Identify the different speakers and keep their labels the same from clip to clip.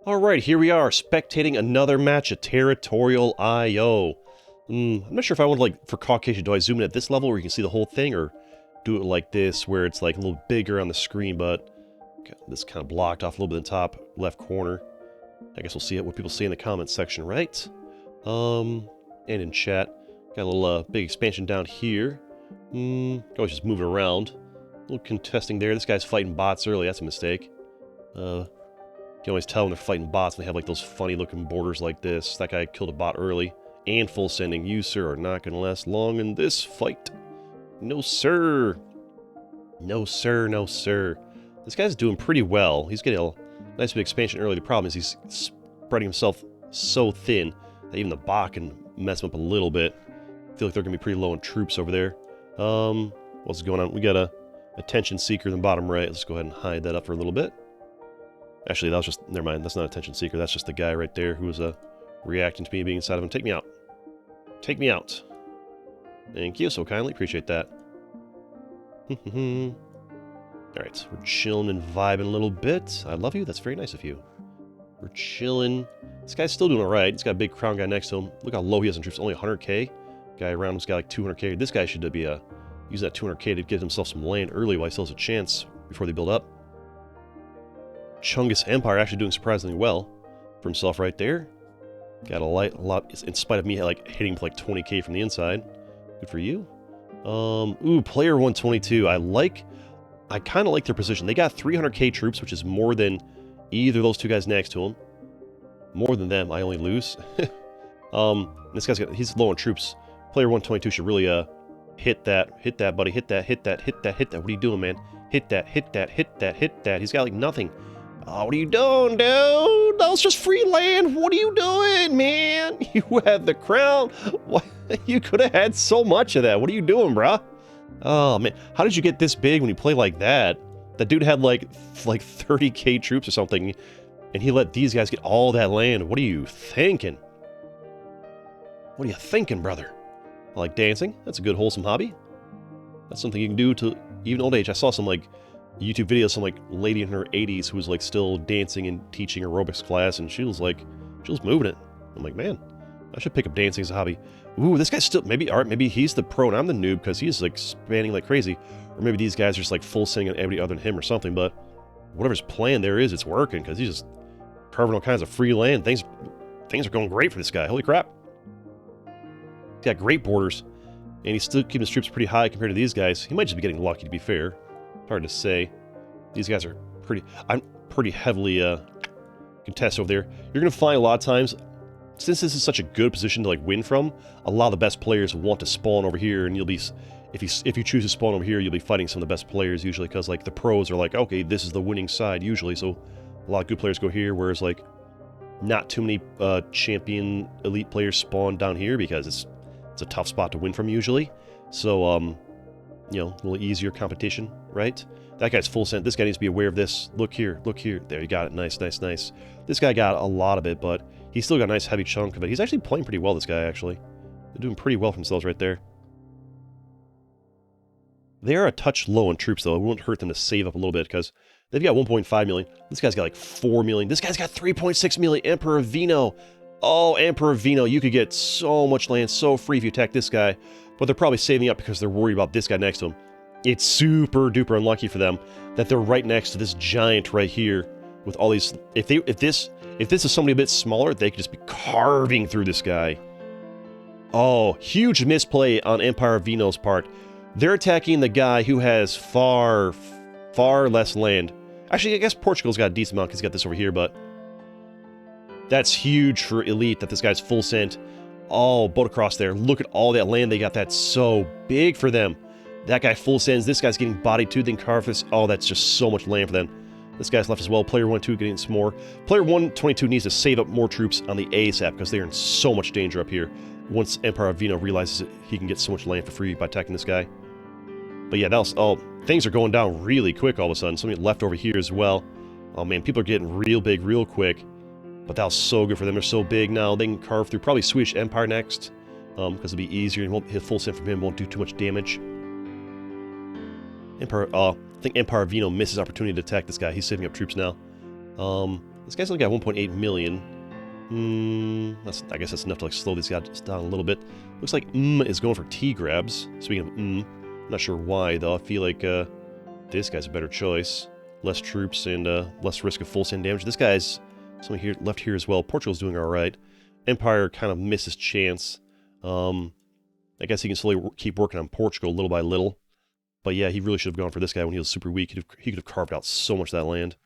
Speaker 1: Alright, here we are, spectating another match at Territorial IO. I'm not sure if I want to, like, for Caucasian, do I zoom in at this level where you can see the whole thing, or do it like this, where it's, like, a little bigger on the screen, but this kind of blocked off a little bit in the top left corner. I guess we'll see what people say in the comments section, right? And in chat. Got a little, big expansion down here. Always just moving around. A little contesting there. This guy's fighting bots early, that's a mistake. You can always tell when they're fighting bots, and they have like those funny looking borders like this. That guy killed a bot early. And full sending. You, sir, are not going to last long in this fight. No, sir. No, sir. No, sir. This guy's doing pretty well. He's getting a nice big expansion early. The problem is he's spreading himself so thin that even the bot can mess him up a little bit. I feel like they're going to be pretty low on troops over there. What's going on? We got a attention seeker in the bottom right. Let's go ahead and hide that up for a little bit. Actually, that was just... Never mind, that's not attention seeker. That's just the guy right there who was reacting to me being inside of him. Take me out. Take me out. Thank you so kindly. Appreciate that. Alright, we're chilling and vibing a little bit. I love you. That's very nice of you. We're chilling. This guy's still doing alright. He's got a big crown guy next to him. Look how low he is in troops. Only 100k. Guy around him's got like 200k. This guy should be use that 200k to give himself some land early while he still has a chance before they build up. Chungus Empire actually doing surprisingly well for himself right there. Got a lot, in spite of me like hitting like 20k from the inside. Good for you. Ooh, player 122. I kind of like their position. They got 300k troops, which is more than either of those two guys next to him. More than them, I only lose. This guy's he's low on troops. Player 122 should really hit that, buddy, hit that. What are you doing, man? Hit that. He's got like nothing. Oh, what are you doing, dude? That was just free land. What are you doing, man? You had the crown. What? You could have had so much of that. What are you doing, bruh? Oh, man. How did you get this big when you play like that? That dude had like 30k troops or something, and he let these guys get all that land. What are you thinking? What are you thinking, brother? I like dancing. That's a good, wholesome hobby. That's something you can do to even old age. I saw some, like, YouTube videos, some like lady in her 80s who was like still dancing and teaching aerobics class, and she was moving it. I'm like, man, I should pick up dancing as a hobby. Ooh, this guy's still maybe he's the pro and I'm the noob because he's like spanning like crazy, or maybe these guys are just like full sending on everybody other than him or something. But whatever's plan there is, it's working because he's just carving all kinds of free land. Things are going great for this guy. Holy crap! He's got great borders, and he's still keeping his troops pretty high compared to these guys. He might just be getting lucky, to be fair. Hard to say. These guys are I'm pretty heavily contested over there. You're gonna find a lot of times, since this is such a good position to like win from, a lot of the best players want to spawn over here, and you'll be, if you choose to spawn over here, you'll be fighting some of the best players usually, because like the pros are like, okay, this is the winning side usually, so a lot of good players go here, whereas like not too many champion elite players spawn down here because it's a tough spot to win from usually. So you know, a little easier competition, right? That guy's full sent. This guy needs to be aware of this. Look here, look here. There, you got it. Nice. This guy got a lot of it, but he's still got a nice heavy chunk of it. He's actually playing pretty well, this guy, actually. They're doing pretty well for themselves right there. They are a touch low on troops, though. It won't hurt them to save up a little bit, because they've got 1.5 million. This guy's got like 4 million. This guy's got 3.6 million. Emperor Vino. Oh, Emperor Vino. You could get so much land so free if you attack this guy. But they're probably saving up because they're worried about this guy next to him. It's super duper unlucky for them that they're right next to this giant right here with all these. If this is somebody a bit smaller, they could just be carving through this guy. Oh, huge misplay on Empire Vino's part. They're attacking the guy who has far less land. Actually, I guess Portugal's got a decent amount because he's got this over here, but that's huge for elite that this guy's full sent. Oh, boat across there. Look at all that land they got. That's so big for them. That guy full sends. This guy's getting bodied too. Then carve this. Oh, that's just so much land for them. This guy's left as well. Player 1-2 getting some more. Player 122 needs to save up more troops on the ASAP because they're in so much danger up here. Once Empire Vino realizes that he can get so much land for free by attacking this guy. But yeah, things are going down really quick all of a sudden. Something left over here as well. Oh man, people are getting real big real quick. But that was so good for them. They're so big now. They can carve through probably Swedish Empire next. Because it'll be easier. And won't hit full send from him. Won't do too much damage. I think Empire Vino misses opportunity to attack this guy. He's saving up troops now. This guy's only got 1.8 million. I guess that's enough to like slow these guys down a little bit. Looks like is going for T grabs. Speaking of not sure why though. I feel like this guy's a better choice. Less troops and less risk of full send damage. This guy's something here left here as well. Portugal's doing all right. Empire kind of missed his chance. I guess he can slowly keep working on Portugal little by little. But yeah, he really should have gone for this guy when he was super weak. He could have carved out so much of that land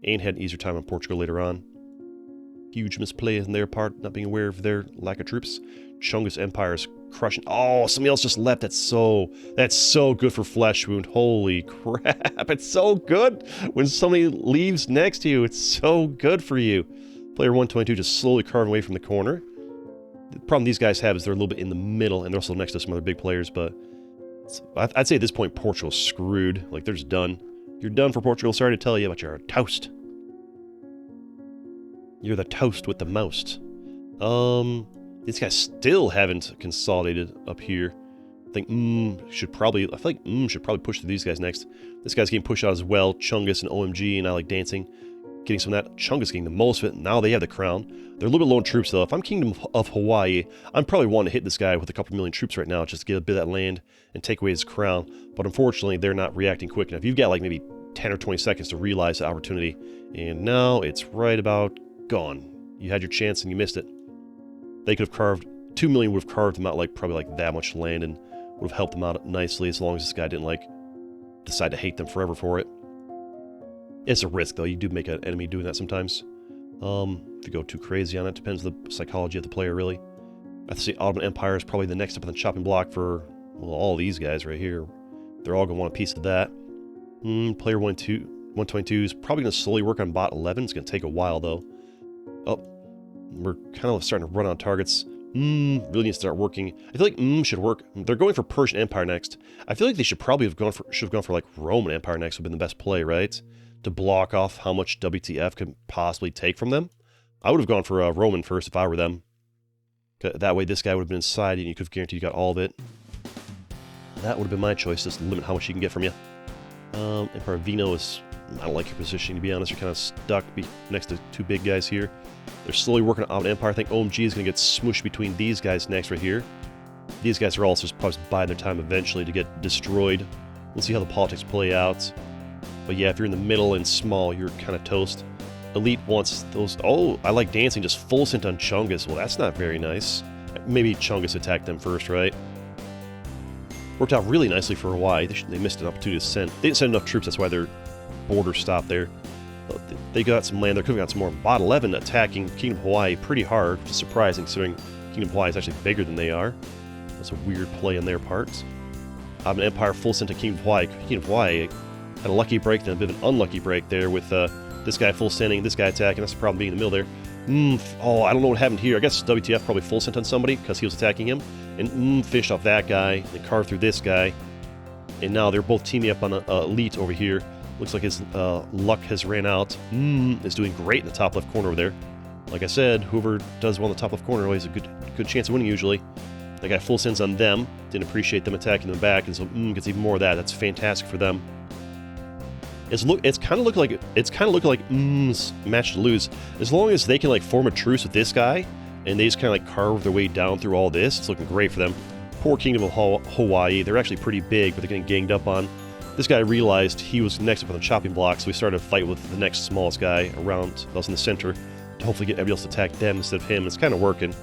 Speaker 1: and had an easier time on Portugal later on. Huge misplay on their part, not being aware of their lack of troops. Chungus Empire is crushing. Oh, somebody else just left. That's so good for Fleshwound. Holy crap. It's so good when somebody leaves next to you. It's so good for you. Player 122 just slowly carving away from the corner. The problem these guys have is they're a little bit in the middle, and they're also next to some other big players, but I'd say at this point Portugal's screwed. Like, they're just done. You're done for Portugal. Sorry to tell you, but you're toast. You're the toast with the most. These guys still haven't consolidated up here. I think I feel like should probably push through these guys next. This guy's getting pushed out as well. Chungus and OMG, and I like dancing. Getting some of that. Chungus getting the most of it. Now they have the crown. They're a little bit low in troops though. If I'm Kingdom of Hawaii, I'm probably wanting to hit this guy with a couple million troops right now just to get a bit of that land and take away his crown. But unfortunately, they're not reacting quick enough. You've got like maybe 10 or 20 seconds to realize the opportunity. And now it's right about gone. You had your chance and you missed it. They could have carved, 2 million would have carved them out like probably like that much land and would have helped them out nicely as long as this guy didn't like decide to hate them forever for it. It's a risk though, you do make an enemy doing that sometimes. If you go too crazy on it, depends on the psychology of the player really. I say Ottoman Empire is probably the next up on the chopping block for, well, all these guys right here. They're all going to want a piece of that. Player 122 is probably going to slowly work on bot 11. It's going to take a while though. Oh, we're kind of starting to run on targets. Really need to start working. I feel like should work. They're going for Persian Empire next. I feel like they should probably have gone for like Roman Empire next. Would have been the best play, right? To block off how much WTF could possibly take from them. I would have gone for Roman first if I were them. That way this guy would have been inside and you could have guaranteed you got all of it. That would have been my choice, just limit how much he can get from you. Emperor Vino is, I don't like your position to be honest. You're kind of stuck next to two big guys here. They're slowly working on Ottoman Empire. I think OMG is going to get smooshed between these guys next right here. These guys are also just probably buying their time eventually to get destroyed. We'll see how the politics play out. But yeah, if you're in the middle and small, you're kind of toast. Elite wants those. Oh, I like dancing. Just full sent on Chungus. Well, that's not very nice. Maybe Chungus attacked them first, right? Worked out really nicely for Hawaii. They missed an opportunity to send. They didn't send enough troops. That's why their border stopped there. They got some land. They could have got some more. Bot 11 attacking Kingdom of Hawaii pretty hard, which is surprising considering Kingdom of Hawaii is actually bigger than they are. That's a weird play on their part. Ottoman Empire full sent to Kingdom of Hawaii. Kingdom of Hawaii had a lucky break, then a bit of an unlucky break there with this guy full sending, this guy attacking. That's the problem being in the middle there. Oh, I don't know what happened here. I guess WTF probably full sent on somebody because he was attacking him. And fished off that guy, and carved through this guy. And now they're both teaming up on Elite over here. Looks like his luck has ran out. Is doing great in the top left corner over there. Like I said, whoever does well in the top left corner always has a good chance of winning usually. That guy full sends on them. Didn't appreciate them attacking them back, and so gets even more of that. That's fantastic for them. It's kind of looking like match to lose. As long as they can like form a truce with this guy, and they just kind of like carve their way down through all this, it's looking great for them. Poor Kingdom of Hawaii. They're actually pretty big, but they're getting ganged up on. This guy realized he was next up on the chopping block, so he started a fight with the next smallest guy around that was in the center to hopefully get everybody else to attack them instead of him. It's kind of working.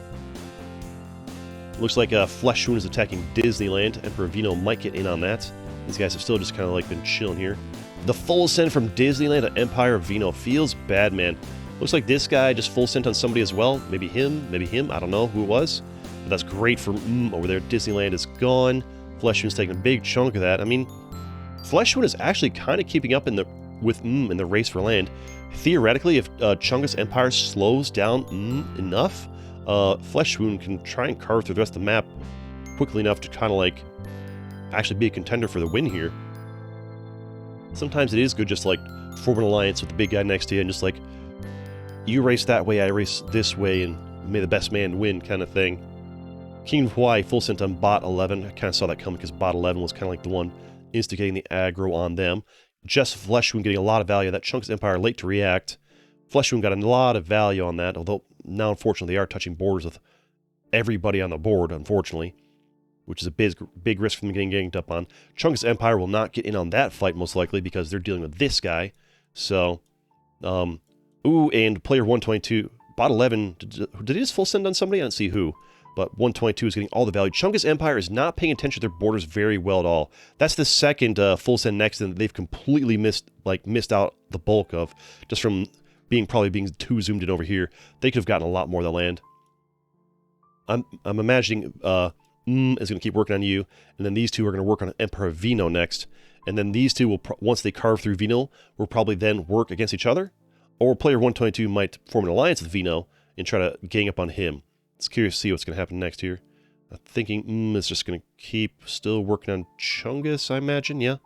Speaker 1: Looks like Fleshwound is attacking Disneyland. Emperor Vino might get in on that. These guys have still just kind of like been chilling here. The full send from Disneyland to Empire Vino feels bad, man. Looks like this guy just full sent on somebody as well. Maybe him, I don't know who it was. But that's great for over there. Disneyland is gone. Fleshwound's taking a big chunk of that. I mean, Fleshwound is actually kind of keeping up in the race for land. Theoretically, if Chungus Empire slows down enough, Fleshwound can try and carve through the rest of the map quickly enough to kind of like actually be a contender for the win here. Sometimes it is good just like form an alliance with the big guy next to you and just like, you race that way, I race this way, and may the best man win kind of thing. Kingdom of Hawaii full sent on bot 11. I kind of saw that coming because bot 11 was kind of like the one instigating the aggro on them. Just Fleshwound getting a lot of value. That Chungus Empire late to react. Fleshwound got a lot of value on that, although now, unfortunately, they are touching borders with everybody on the board, unfortunately, which is a big risk from getting ganged up on. Chungus Empire will not get in on that fight, most likely, because they're dealing with this guy. So, ooh, and player 122, bot 11, did he just full send on somebody? I don't see who, but 122 is getting all the value. Chungus Empire is not paying attention to their borders very well at all. That's the second full send next, and they've completely missed out the bulk of, just from probably being too zoomed in over here. They could have gotten a lot more of the land. I'm imagining is going to keep working on you, and then these two are going to work on Emperor Vino next, and then these two will, once they carve through Vino, will probably then work against each other, or player 122 might form an alliance with Vino and try to gang up on him. It's curious to see what's going to happen next here. I'm thinking is just going to keep still working on Chungus, I imagine, yeah.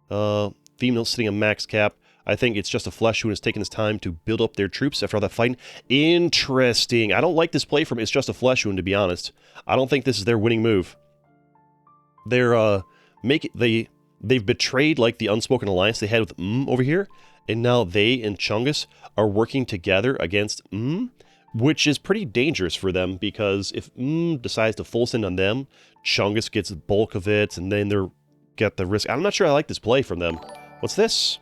Speaker 1: Vino sitting a max cap. I think it's just a Fleshwound is taking his time to build up their troops after all that fighting. Interesting. I don't like this play from It's Just a Fleshwound, to be honest. I don't think this is their winning move. They're they've betrayed like the unspoken alliance they had with over here, and now they and Chungus are working together against which is pretty dangerous for them, because if decides to full send on them, Chungus gets the bulk of it, and then they're get the risk. I'm not sure I like this play from them. What's this?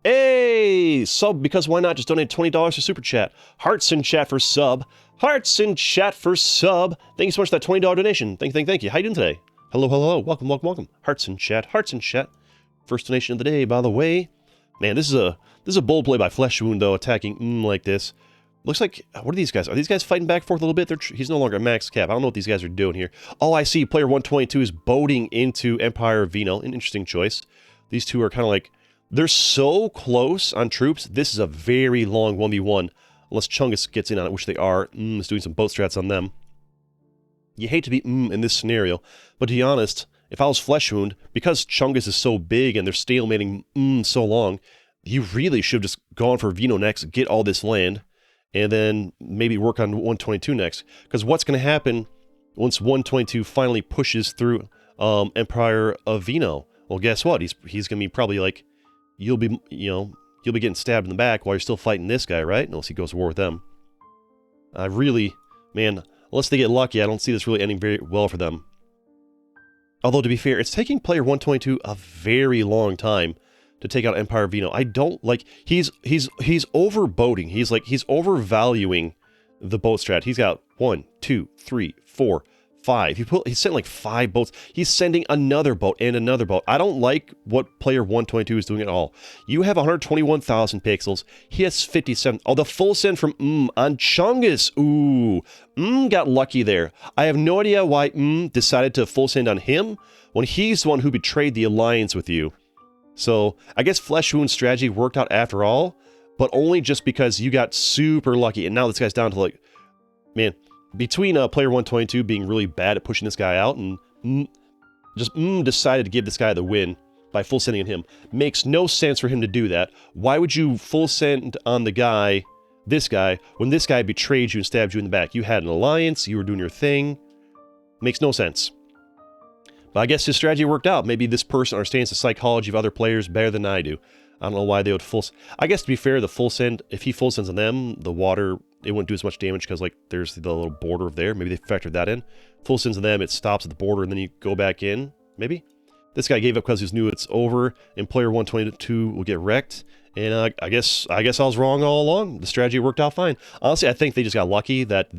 Speaker 1: Hey, sub, because why not just donate $20 to Super Chat? Hearts in chat for sub. Hearts in chat for sub. Thank you so much for that $20 donation. Thank you. How you doing today? Hello. Welcome. Hearts in chat. First donation of the day, by the way. Man, this is a bold play by Fleshwound, though, attacking like this. Looks like, what are these guys? Are these guys fighting back and forth a little bit? He's no longer at max cap. I don't know what these guys are doing here. Oh, I see. Player 122 is boating into Empire Vino. An interesting choice. These two are kind of like, they're so close on troops. This is a very long 1v1. Unless Chungus gets in on it, which they are. Is doing some boat strats on them. You hate to be in this scenario. But to be honest, if I was Fleshwound, because Chungus is so big and they're stalemating so long, you really should have just gone for Vino next, get all this land, and then maybe work on 122 next. Because what's going to happen once 122 finally pushes through Empire of Vino? Well, guess what? He's going to be probably like, you'll be getting stabbed in the back while you're still fighting this guy, right? Unless he goes to war with them. I really, man, unless they get lucky, I don't see this really ending very well for them. Although, to be fair, it's taking player 122 a very long time to take out Empire Vino. I don't like, he's overboating. He's overvaluing the boat strat. He's got 1, 2, 3, 4, 5. He sent like 5 boats. He's sending another boat and another boat. I don't like what player 122 is doing at all. You have 121,000 pixels. He has 57. Oh, the full send from on Chungus. Ooh, got lucky there. I have no idea why decided to full send on him when he's the one who betrayed the alliance with you. So I guess Fleshwound's strategy worked out after all, but only just because you got super lucky. And now this guy's down to like, man, between player 122 being really bad at pushing this guy out and just decided to give this guy the win by full sending on him. Makes no sense for him to do that. Why would you full send on the guy, this guy, when this guy betrayed you and stabbed you in the back? You had an alliance, you were doing your thing. Makes no sense. But I guess his strategy worked out. Maybe this person understands the psychology of other players better than I do. I don't know why they would I guess to be fair, the full send, if he full sends on them, the water, it wouldn't do as much damage because like there's the little border there. Maybe they factored that in. Full sends on them, it stops at the border and then you go back in. Maybe. This guy gave up because he knew it's over and player 122 will get wrecked. And I guess I was wrong all along. The strategy worked out fine. Honestly, I think they just got lucky that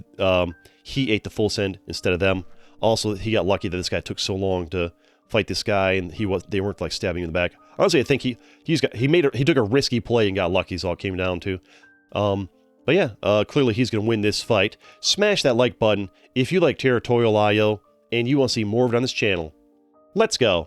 Speaker 1: he ate the full send instead of them. Also, he got lucky that this guy took so long to fight this guy, and they weren't like stabbing him in the back. Honestly, I think he took a risky play and got lucky. Is all it came down to. But yeah, clearly he's gonna win this fight. Smash that like button if you like Territorial IO and you want to see more of it on this channel. Let's go.